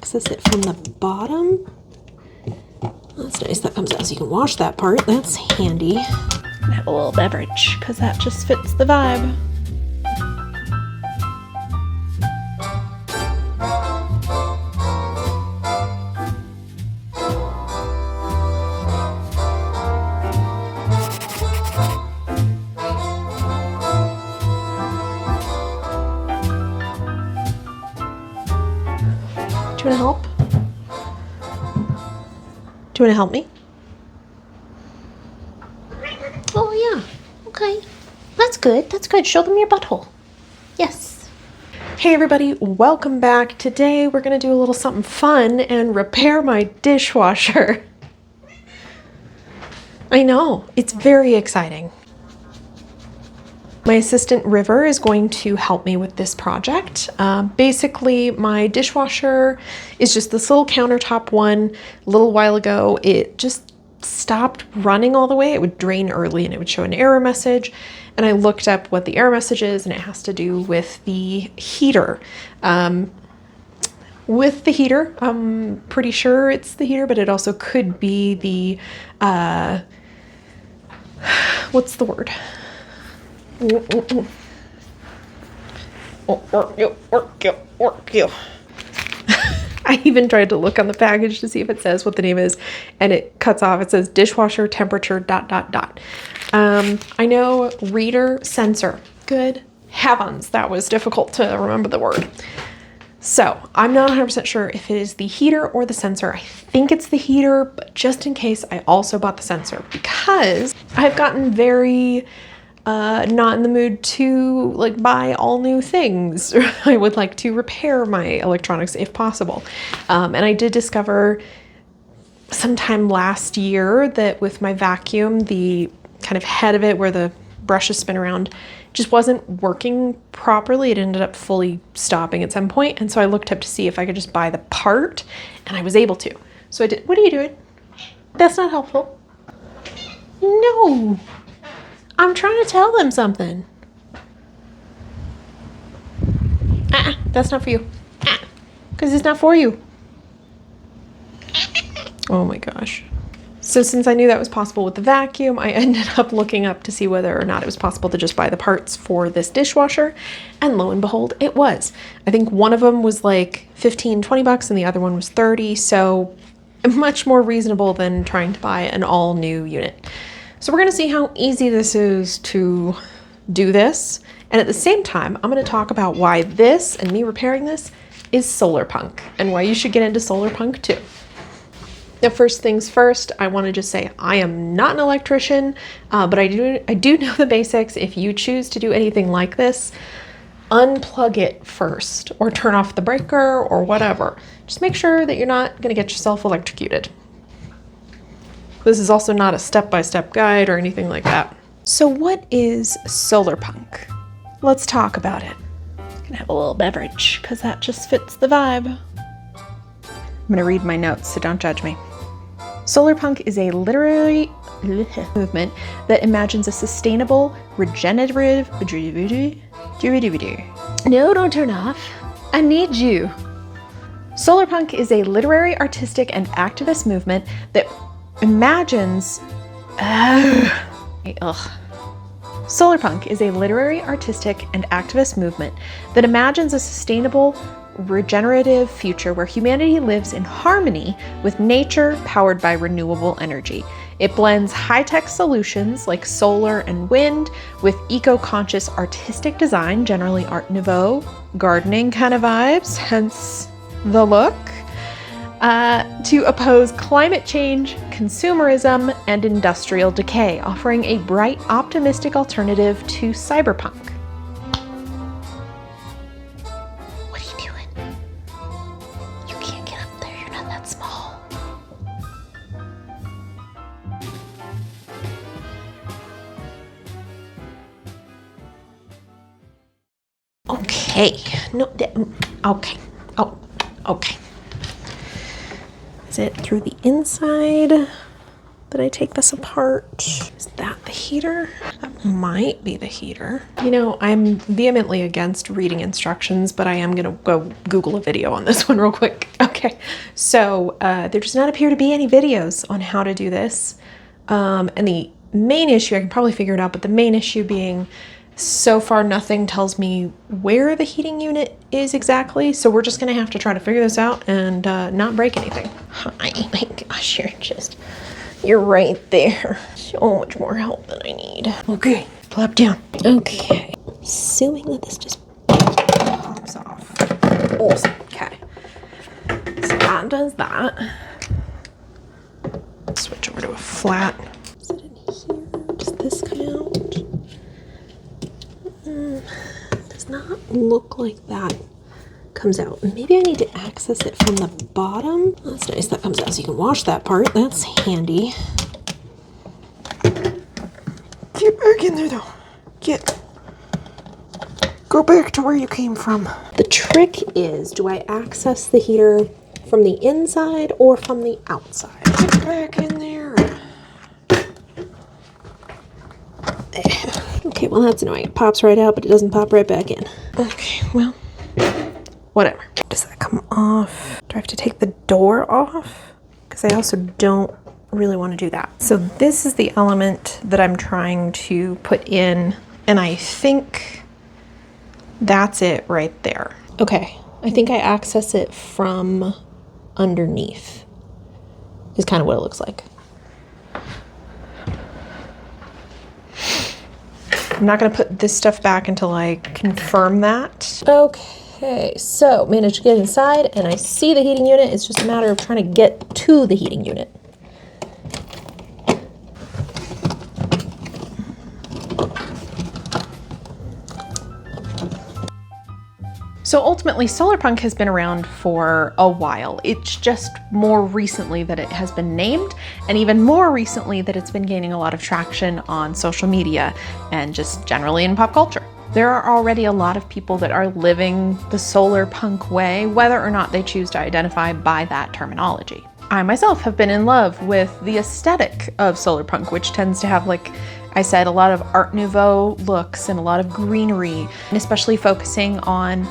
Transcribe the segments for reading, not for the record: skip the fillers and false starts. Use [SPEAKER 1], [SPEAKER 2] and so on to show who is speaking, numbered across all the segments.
[SPEAKER 1] access it from the bottom. That's nice. That comes out so you can wash that part. That's handy. And have a little beverage because that just fits the vibe. Do you want to help? Do you want to help me? Oh, yeah. Okay. That's good. That's good. Show them your butthole. Yes. Hey, everybody. Welcome back. Today, we're going to do a little something fun and repair my dishwasher. I know. It's very exciting. My assistant River is going to help me with this project. Basically, my dishwasher is just this little countertop one. A little while ago, it just stopped running all the way. It would drain early and it would show an error message. And I looked up what the error message is, and it has to do with the heater. I'm pretty sure it's the heater, but it also could be the, what's the word? Work you. I even tried to look on the package to see if it says what the name is, and it cuts off. It says dishwasher temperature ... I know reader sensor. Good heavens, that was difficult to remember the word. So I'm not 100% sure if it is the heater or the sensor. I think it's the heater, but just in case, I also bought the sensor because I've gotten very not in the mood to like buy all new things. I would like to repair my electronics if possible. And I did discover sometime last year that with my vacuum, the kind of head of it where the brushes spin around just wasn't working properly. It ended up fully stopping at some point. And so I looked up to see if I could just buy the part, and I was able to. So I did. What are you doing? That's not helpful. No. I'm trying to tell them something. That's not for you. Because it's not for you. Oh my gosh. So since I knew that was possible with the vacuum, I ended up looking up to see whether or not it was possible to just buy the parts for this dishwasher. And lo and behold, it was. I think one of them was like 15, 20 bucks and the other one was 30. So much more reasonable than trying to buy an all new unit. So we're going to see how easy this is to do this. And at the same time, I'm going to talk about why this and me repairing this is Solarpunk and why you should get into Solarpunk too. Now, first things first, I want to just say I am not an electrician, but I do know the basics. If you choose to do anything like this, unplug it first or turn off the breaker or whatever. Just make sure that you're not going to get yourself electrocuted. This is also not a step-by-step guide or anything like that. So what is Solarpunk? Let's talk about it. I'm gonna have a little beverage because that just fits the vibe. I'm gonna read my notes, so don't judge me. Solarpunk is a literary movement that imagines a sustainable, regenerative... No, don't turn off. I need you. Solarpunk is a literary, artistic, and activist movement that imagines... Solarpunk is a literary, artistic, and activist movement that imagines a sustainable, regenerative future where humanity lives in harmony with nature powered by renewable energy. It blends high-tech solutions like solar and wind with eco-conscious artistic design, generally Art Nouveau, gardening kind of vibes, hence the look, to oppose climate change, consumerism, and industrial decay, offering a bright, optimistic alternative to cyberpunk. What are you doing? You can't get up there, you're not that small. Okay, no, okay, oh, okay. Is it through the inside that I take this apart? Is that the heater? might be the heater. You know, I'm vehemently against reading instructions, but I am gonna go Google a video on this one real quick. Okay, so there does not appear to be any videos on how to do this. And the main issue, I can probably figure it out, but the main issue being so far nothing tells me where the heating unit is exactly. So we're just gonna have to try to figure this out and not break anything. Hi, my gosh, you're right there. So much more help than I need. Okay, flap down. Okay, assuming that this just pops off. Awesome, okay. So that does that. Switch over to a flat. Is it in here? Does this come out? Does not look like that comes out. Maybe I need to access it from the bottom. That's nice, that comes out so you can wash that part. That's handy. Get back in there though. Go back to where you came from. The trick is, do I access the heater from the inside or from the outside? Get back in there. Okay, well that's annoying. It pops right out, but it doesn't pop right back in. Okay, well, whatever. Does that come off? Do I have to take the door off? Because I also don't really want to do that. So this is the element that I'm trying to put in, and I think that's it right there. Okay, I think I access it from underneath, is kind of what it looks like. I'm not going to put this stuff back until I confirm that. Okay, so managed to get inside and I see the heating unit. It's just a matter of trying to get to the heating unit. So ultimately, Solarpunk has been around for a while. It's just more recently that it has been named, and even more recently that it's been gaining a lot of traction on social media and just generally in pop culture. There are already a lot of people that are living the Solarpunk way, whether or not they choose to identify by that terminology. I myself have been in love with the aesthetic of Solarpunk, which tends to have, like I said, a lot of Art Nouveau looks and a lot of greenery, and especially focusing on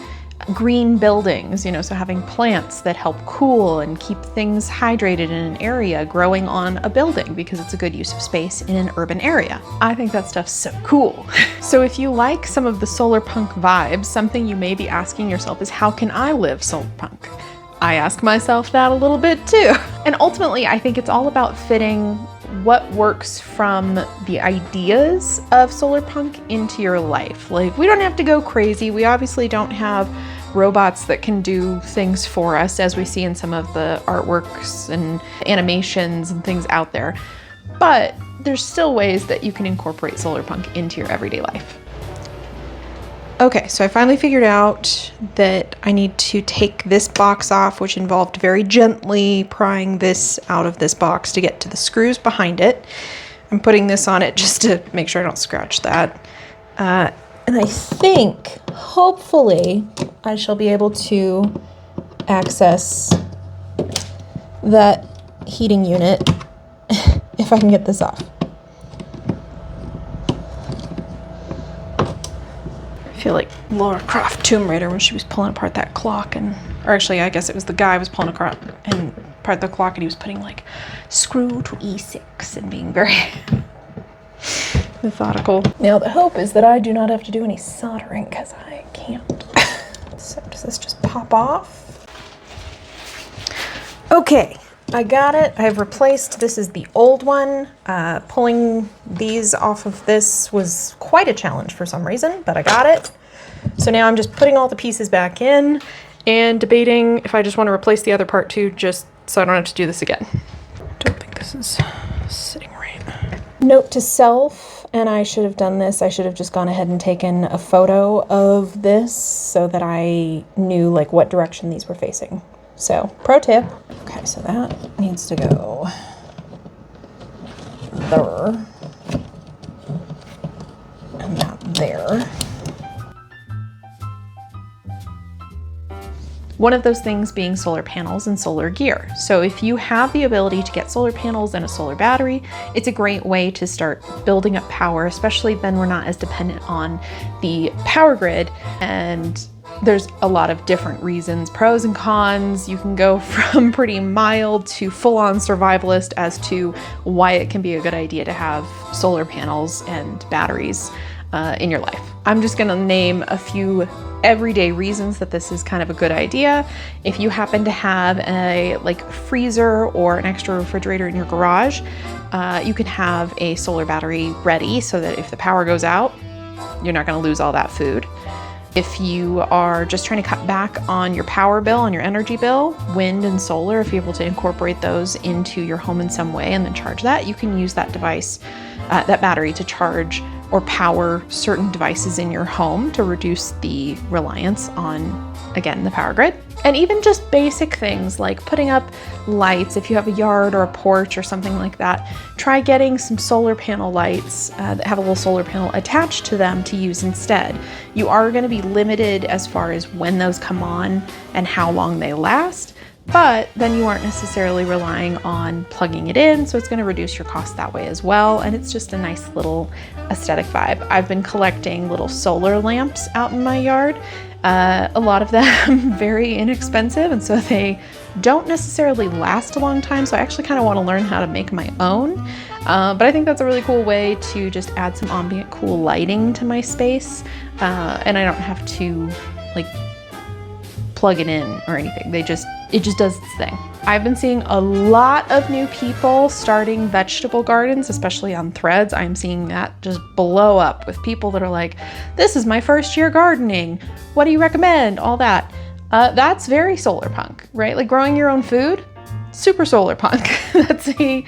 [SPEAKER 1] green buildings, you know, so having plants that help cool and keep things hydrated in an area growing on a building because it's a good use of space in an urban area. I think that stuff's so cool. So if you like some of the Solarpunk vibes, something you may be asking yourself is, how can I live Solarpunk? I ask myself that a little bit too. And ultimately, I think it's all about fitting what works from the ideas of Solarpunk into your life. Like, we don't have to go crazy. We obviously don't have robots that can do things for us, as we see in some of the artworks and animations and things out there. But there's still ways that you can incorporate Solarpunk into your everyday life. Okay, so I finally figured out that I need to take this box off, which involved very gently prying this out of this box to get to the screws behind it. I'm putting this on it just to make sure I don't scratch that. And I think, hopefully, I shall be able to access that heating unit if I can get this off. I feel like Lara Croft Tomb Raider when she was pulling apart that clock, or actually I guess it was the guy was pulling apart the clock and he was putting like screw to E6 and being very methodical. Now the hope is that I do not have to do any soldering because I can't. So does this just pop off? Okay, I got it. I've replaced, this is the old one. Pulling these off of this was quite a challenge for some reason, but I got it. So now I'm just putting all the pieces back in and debating if I just want to replace the other part too, just so I don't have to do this again. Don't think this is sitting right. Note to self, and I should have done this, I should have just gone ahead and taken a photo of this so that I knew like what direction these were facing. So, pro tip. Okay, so that needs to go there. And that there. One of those things being solar panels and solar gear. So if you have the ability to get solar panels and a solar battery, it's a great way to start building up power, especially then we're not as dependent on the power grid. And there's a lot of different reasons, pros and cons. You can go from pretty mild to full-on survivalist as to why it can be a good idea to have solar panels and batteries in your life. I'm just gonna name a few everyday reasons that this is kind of a good idea. If you happen to have a freezer or an extra refrigerator in your garage, you can have a solar battery ready so that if the power goes out, you're not gonna lose all that food. If you are just trying to cut back on your power bill, on your energy bill, wind and solar, if you're able to incorporate those into your home in some way and then charge that, you can use that device, that battery to charge or power certain devices in your home to reduce the reliance on, again, the power grid. And even just basic things like putting up lights. If you have a yard or a porch or something like that, try getting some solar panel lights that have a little solar panel attached to them to use instead. You are going to be limited as far as when those come on and how long they last, but then you aren't necessarily relying on plugging it in, so it's going to reduce your cost that way as well, and it's just a nice little aesthetic vibe. I've been collecting little solar lamps out in my yard. A lot of them very inexpensive, and so they don't necessarily last a long time, so I actually kind of want to learn how to make my own. But I think that's a really cool way to just add some ambient cool lighting to my space, and I don't have to plug it in or anything. It just does its thing. I've been seeing a lot of new people starting vegetable gardens, especially on Threads. I'm seeing that just blow up with people that are like, this is my first year gardening. What do you recommend? All that. That's very Solarpunk, right? Like growing your own food, super Solarpunk. That's a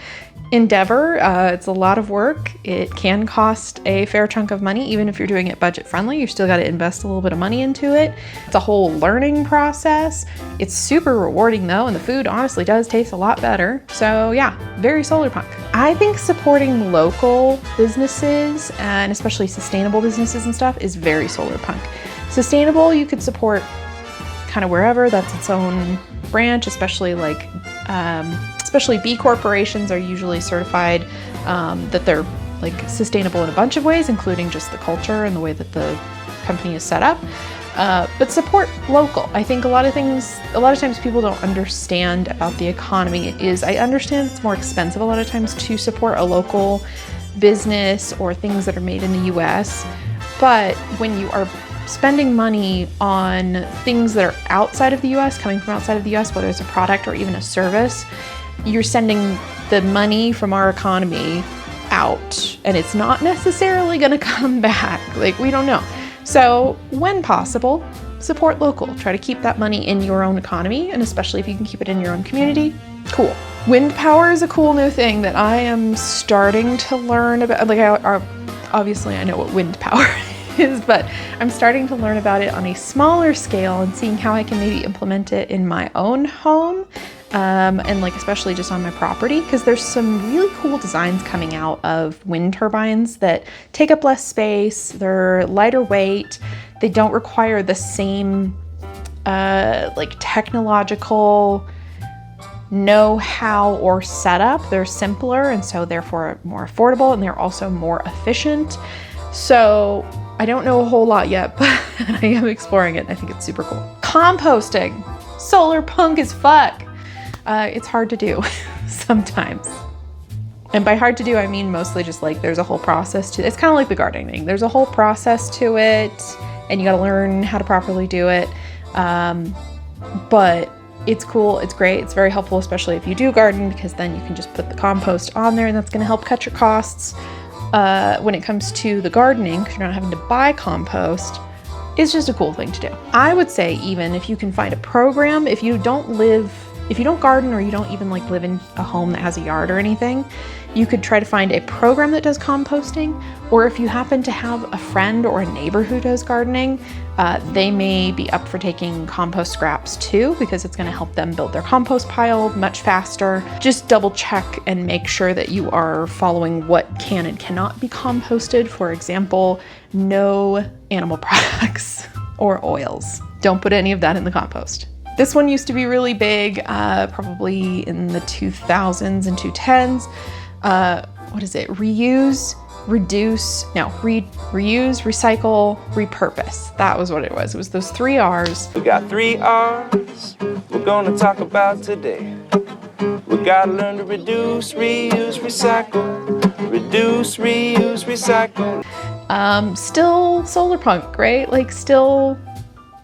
[SPEAKER 1] endeavor. It's a lot of work. It can cost a fair chunk of money, even if you're doing it budget friendly. You still got to invest a little bit of money into it. It's a whole learning process. It's super rewarding though, and the food honestly does taste a lot better. So yeah, very Solarpunk. I think supporting local businesses and especially sustainable businesses and stuff is very Solarpunk. Sustainable, you could support kind of wherever. That's its own branch, especially especially B corporations are usually certified that they're sustainable in a bunch of ways, including just the culture and the way that the company is set up. But support local. I think a lot of times people don't understand about the economy I understand it's more expensive a lot of times to support a local business or things that are made in the US. But when you are spending money on things that are outside of the US, coming from outside of the US, whether it's a product or even a service, you're sending the money from our economy out and it's not necessarily going to come back. We don't know. So when possible, support local. Try to keep that money in your own economy, and especially if you can keep it in your own community, cool. Wind power is a cool new thing that I am starting to learn about. Obviously I know what wind power is, but I'm starting to learn about it on a smaller scale and seeing how I can maybe implement it in my own home. And especially just on my property, because there's some really cool designs coming out of wind turbines that take up less space, they're lighter weight, they don't require the same technological know-how or setup. They're simpler and so therefore more affordable, and they're also more efficient. So I don't know a whole lot yet, but I am exploring it and I think it's super cool. Composting. Solarpunk as fuck. It's hard to do sometimes. And by hard to do, I mean mostly just there's a whole process to it. It's kind of like the gardening. There's a whole process to it and you got to learn how to properly do it. But it's cool. It's great. It's very helpful, especially if you do garden, because then you can just put the compost on there and that's going to help cut your costs. When it comes to the gardening, because you're not having to buy compost, it's just a cool thing to do. I would say even if you can find a program, if you don't garden or you don't even live in a home that has a yard or anything, you could try to find a program that does composting, or if you happen to have a friend or a neighbor who does gardening, they may be up for taking compost scraps too, because it's going to help them build their compost pile much faster. Just double check and make sure that you are following what can and cannot be composted. For example, no animal products or oils. Don't put any of that in the compost. This one used to be really big, probably in the 2000s and 2010s. What is it? Reuse, reduce, no, reuse, recycle, repurpose. That was what it was. It was those 3 R's.
[SPEAKER 2] We got 3 R's we're gonna talk about today. We gotta learn to reduce, reuse, recycle. Reduce, reuse, recycle.
[SPEAKER 1] Still Solarpunk, right? Like still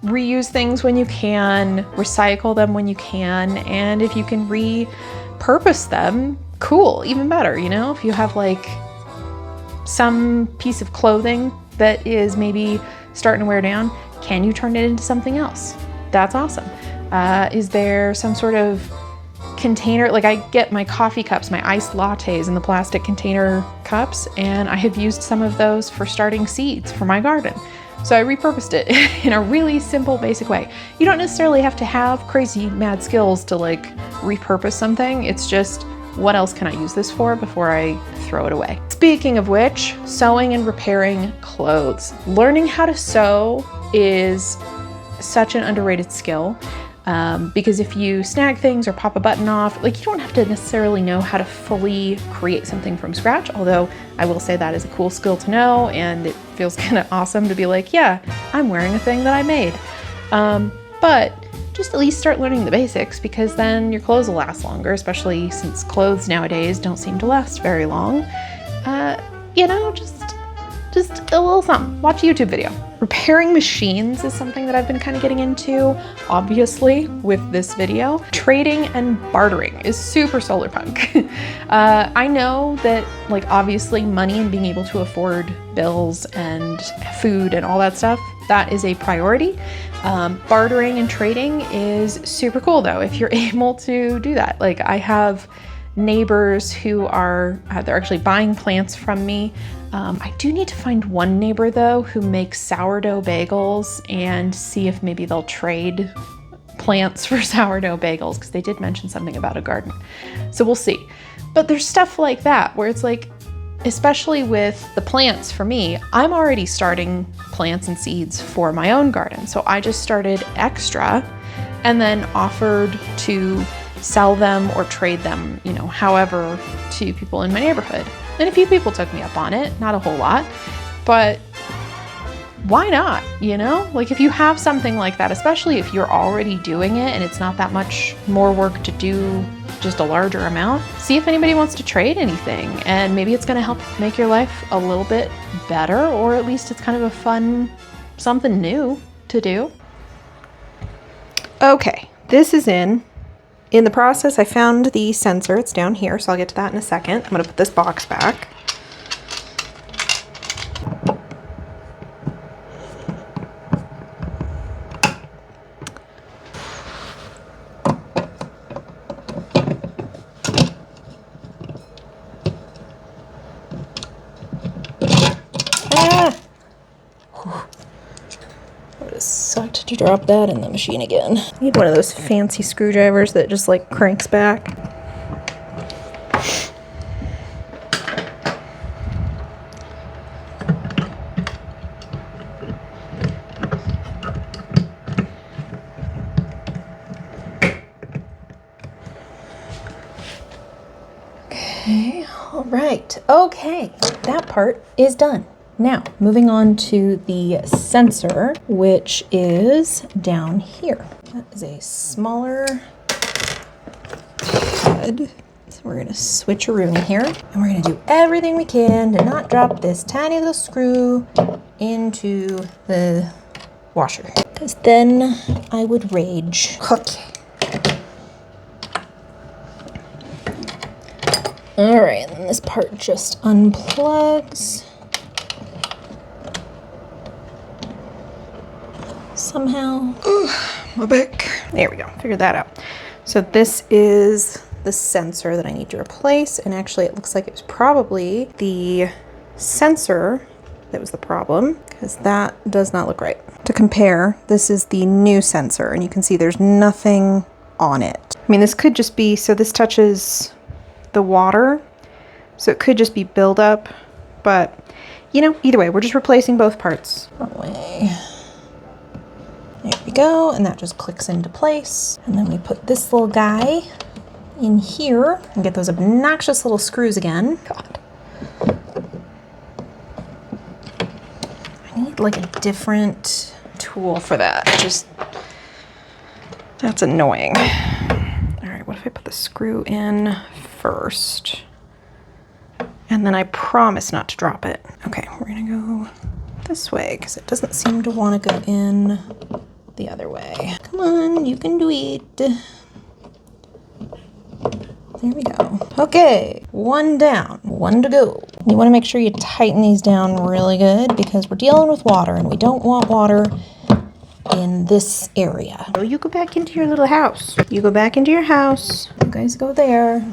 [SPEAKER 1] reuse things when you can, recycle them when you can, and if you can repurpose them, cool, even better, you know? If you have like some piece of clothing that is maybe starting to wear down, can you turn it into something else? That's awesome. Is there some sort of container, like I get my coffee cups, my iced lattes in the plastic container cups, and I have used some of those for starting seeds for my garden. So I repurposed it in a really simple, basic way. You don't necessarily have to have crazy mad skills to like repurpose something. It's just, what else can I use this for before I throw it away? Speaking of which, sewing and repairing clothes. Learning how to sew is such an underrated skill. Because if you snag things or pop a button off, like you don't have to necessarily know how to fully create something from scratch, although I will say that is a cool skill to know, and it feels kind of awesome to be like, yeah, I'm wearing a thing that I made. But just at least start learning the basics, because then your clothes will last longer, especially since clothes nowadays don't seem to last very long. You know, just a little something. Watch a YouTube video. Repairing machines is something that I've been kind of getting into, obviously, with this video. Trading and bartering is super Solarpunk. I know that, like, obviously money and being able to afford bills and food and all that stuff, that is a priority. Bartering and trading is super cool, though, if you're able to do that. Like, I have neighbors who are, they're actually buying plants from me. I do need to find one neighbor though who makes sourdough bagels and see if maybe they'll trade plants for sourdough bagels, because they did mention something about a garden. So we'll see. But there's stuff like that where it's like, especially with the plants for me, I'm already starting plants and seeds for my own garden. So I just started extra and then offered to sell them or trade them, you know, however, to people in my neighborhood. And a few people took me up on it, not a whole lot, but why not, you know? Like if you have something like that, especially if you're already doing it and it's not that much more work to do just a larger amount, see if anybody wants to trade anything, and maybe it's gonna help make your life a little bit better, or at least it's kind of a fun, something new to do. Okay, this is in the process. I found the sensor. It's down here, so I'll get to that in a second. I'm gonna put this box back. Sucked to drop that in the machine again. I need one of those fancy screwdrivers that just like cranks back. Okay, all right. Okay, that part is done. Now, moving on to the sensor, which is down here. That is a smaller head. So we're gonna switcheroo in here, and we're gonna do everything we can to not drop this tiny little screw into the washer, because then I would rage. Okay. All right, and then this part just unplugs. Somehow. Ooh, my back. There we go. Figured that out. So this is the sensor that I need to replace, and actually it looks like it was probably the sensor that was the problem, because that does not look right. To compare, this is the new sensor, and you can see there's nothing on it. I mean, this could just be, so this touches the water, so it could just be buildup, but you know, either way, we're just replacing both parts. That way.
[SPEAKER 3] There we go, and that just clicks into place. And then we put this little guy in here and get those obnoxious little screws again. God. I need like a different tool for that. That's annoying. All right, what if I put the screw in first? And then I promise not to drop it. Okay, we're gonna go this way because it doesn't seem to want to go in the other way. Come on, you can do it. There we go. Okay, one down, one to go. You want to make sure you tighten these down really good because we're dealing with water and we don't want water in this area. So you go back into your little house. You go back into your house. You guys go there.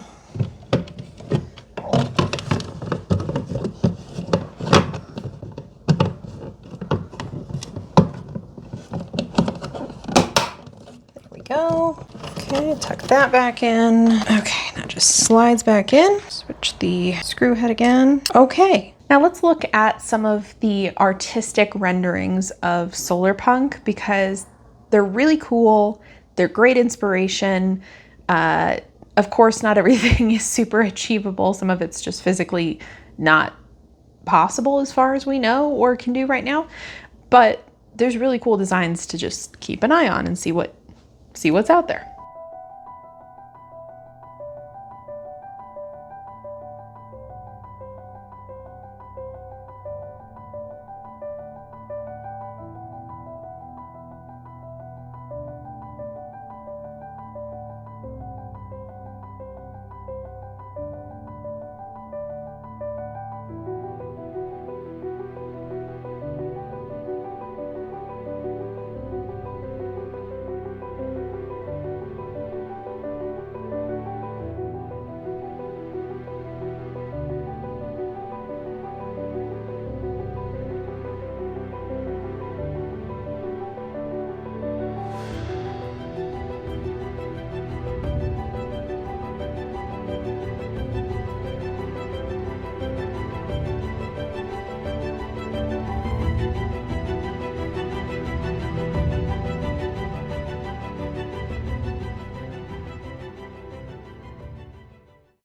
[SPEAKER 3] Go. Okay, tuck that back in. Okay, that just slides back in. Switch the screw head again. Okay, now let's look at some of the artistic renderings of Solarpunk because they're really cool. They're great inspiration. Of course, not everything is super achievable. Some of it's just physically not possible as far as we know or can do right now. But there's really cool designs to just keep an eye on and see what's out there.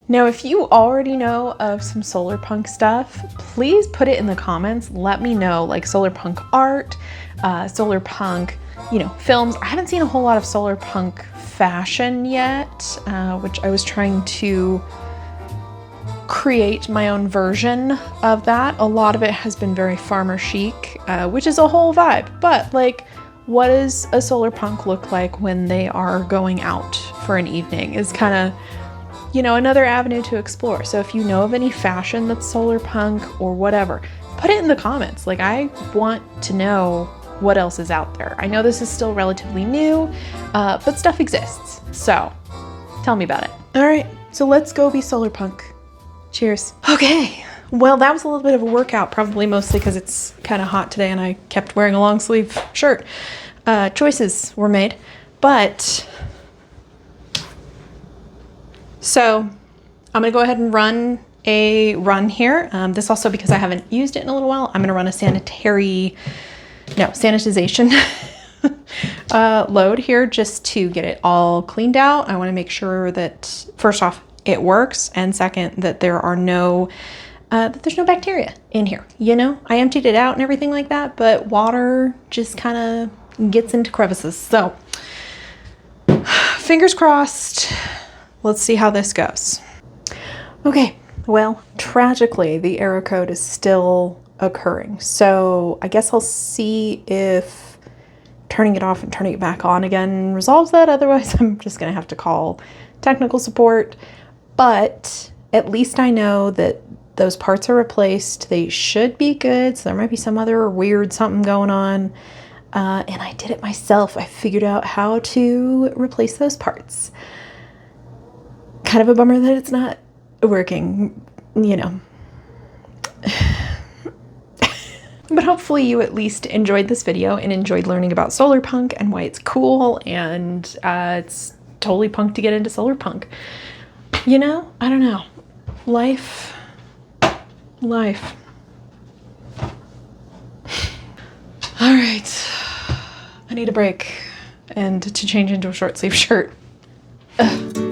[SPEAKER 3] Now, if you already know of some Solarpunk stuff, please put it in the comments. Let me know, like Solarpunk art, Solarpunk, films. I haven't seen a whole lot of Solarpunk fashion yet, which I was trying to create my own version of that. A lot of it has been very farmer chic, which is a whole vibe. But like, what does a Solarpunk look like when they are going out for an evening is kind of, another avenue to explore. So if you know of any fashion that's Solarpunk or whatever, put it in the comments. Like, I want to know what else is out there. I know this is still relatively new, but stuff exists. So tell me about it. All right, so let's go be Solarpunk. Cheers. Okay, well, that was a little bit of a workout, probably mostly because it's kind of hot today and I kept wearing a long sleeve shirt. Choices were made, but so I'm gonna go ahead and run a run here. This also because I haven't used it in a little while. I'm gonna run a sanitization load here just to get it all cleaned out. I wanna make sure that first off, it works, and second, that there are that there's no bacteria in here. I emptied it out and everything like that, but water just kind of gets into crevices. So fingers crossed. Let's see how this goes. Okay, well, tragically, the error code is still occurring. So I guess I'll see if turning it off and turning it back on again resolves that. Otherwise, I'm just gonna have to call technical support. But at least I know that those parts are replaced. They should be good. So there might be some other weird something going on. And I did it myself. I figured out how to replace those parts. Kind of a bummer that it's not working, But hopefully you at least enjoyed this video and enjoyed learning about Solarpunk and why it's cool, and it's totally punk to get into Solarpunk. I don't know. Life. All right. need a break and to change into a short sleeve shirt. Ugh.